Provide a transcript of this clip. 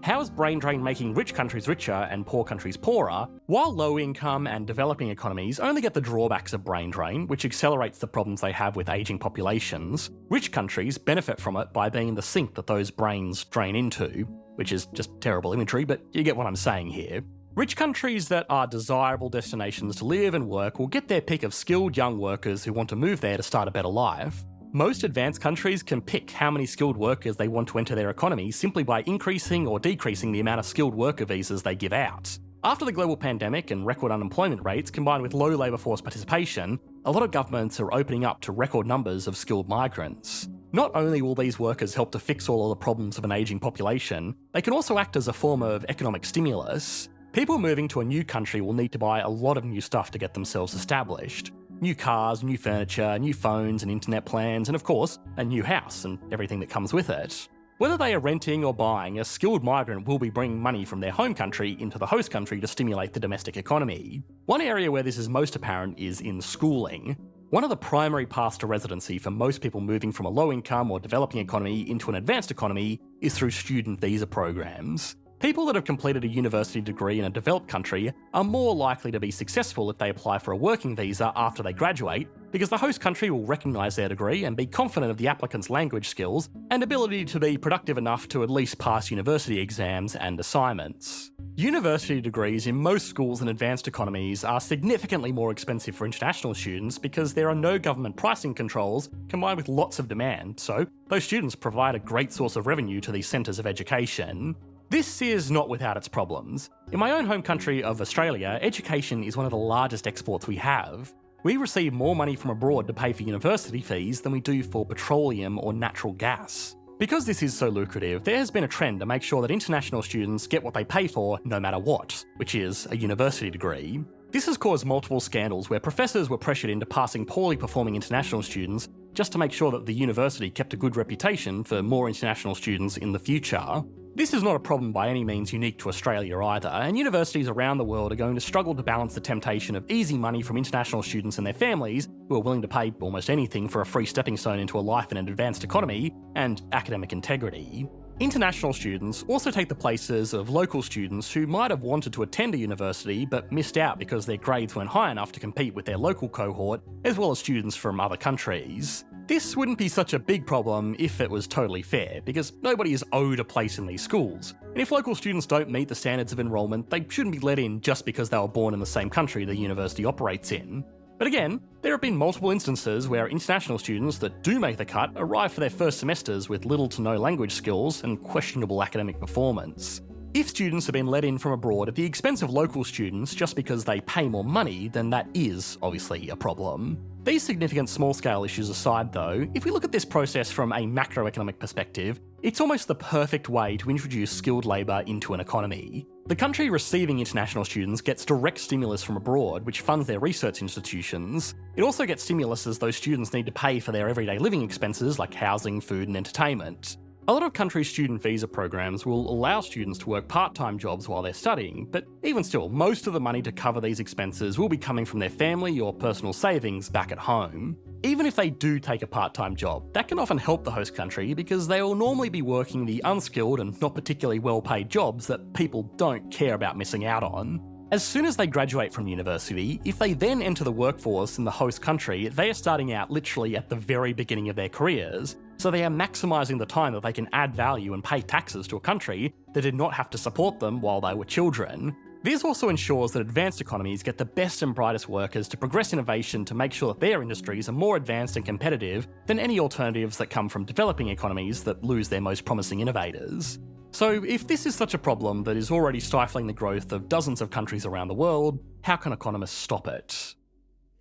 How is brain drain making rich countries richer and poor countries poorer, while low-income and developing economies only get the drawbacks of brain drain, which accelerates the problems they have with ageing populations? Rich countries benefit from it by being the sink that those brains drain into, which is just terrible imagery, but you get what I'm saying here. Rich countries that are desirable destinations to live and work will get their pick of skilled young workers who want to move there to start a better life. Most advanced countries can pick how many skilled workers they want to enter their economy simply by increasing or decreasing the amount of skilled worker visas they give out. After the global pandemic and record unemployment rates combined with low labour force participation, a lot of governments are opening up to record numbers of skilled migrants. Not only will these workers help to fix all of the problems of an ageing population, they can also act as a form of economic stimulus. People moving to a new country will need to buy a lot of new stuff to get themselves established. New cars, new furniture, new phones and internet plans, and of course, a new house and everything that comes with it. Whether they are renting or buying, a skilled migrant will be bringing money from their home country into the host country to stimulate the domestic economy. One area where this is most apparent is in schooling. One of the primary paths to residency for most people moving from a low-income or developing economy into an advanced economy is through student visa programs. People that have completed a university degree in a developed country are more likely to be successful if they apply for a working visa after they graduate, because the host country will recognise their degree and be confident of the applicant's language skills and ability to be productive enough to at least pass university exams and assignments. University degrees in most schools in advanced economies are significantly more expensive for international students because there are no government pricing controls combined with lots of demand, so those students provide a great source of revenue to these centres of education. This is not without its problems. In my own home country of Australia, education is one of the largest exports we have. We receive more money from abroad to pay for university fees than we do for petroleum or natural gas. Because this is so lucrative, there has been a trend to make sure that international students get what they pay for no matter what, which is a university degree. This has caused multiple scandals where professors were pressured into passing poorly performing international students just to make sure that the university kept a good reputation for more international students in the future. This is not a problem by any means unique to Australia either, and universities around the world are going to struggle to balance the temptation of easy money from international students and their families, who are willing to pay almost anything for a free stepping stone into a life in an advanced economy, and academic integrity. International students also take the places of local students who might have wanted to attend a university but missed out because their grades weren't high enough to compete with their local cohort, as well as students from other countries. This wouldn't be such a big problem if it was totally fair, because nobody is owed a place in these schools. And if local students don't meet the standards of enrolment, they shouldn't be let in just because they were born in the same country the university operates in. But again, there have been multiple instances where international students that do make the cut arrive for their first semesters with little to no language skills and questionable academic performance. If students have been let in from abroad at the expense of local students just because they pay more money, then that is obviously a problem. These significant small-scale issues aside though, if we look at this process from a macroeconomic perspective, it's almost the perfect way to introduce skilled labour into an economy. The country receiving international students gets direct stimulus from abroad, which funds their research institutions. It also gets stimulus as those students need to pay for their everyday living expenses like housing, food and entertainment. A lot of countries' student visa programs will allow students to work part-time jobs while they're studying, but even still, most of the money to cover these expenses will be coming from their family or personal savings back at home. Even if they do take a part-time job, that can often help the host country because they will normally be working the unskilled and not particularly well-paid jobs that people don't care about missing out on. As soon as they graduate from university, if they then enter the workforce in the host country, they are starting out literally at the very beginning of their careers, so they are maximising the time that they can add value and pay taxes to a country that did not have to support them while they were children. This also ensures that advanced economies get the best and brightest workers to progress innovation to make sure that their industries are more advanced and competitive than any alternatives that come from developing economies that lose their most promising innovators. So if this is such a problem that is already stifling the growth of dozens of countries around the world, how can economists stop it?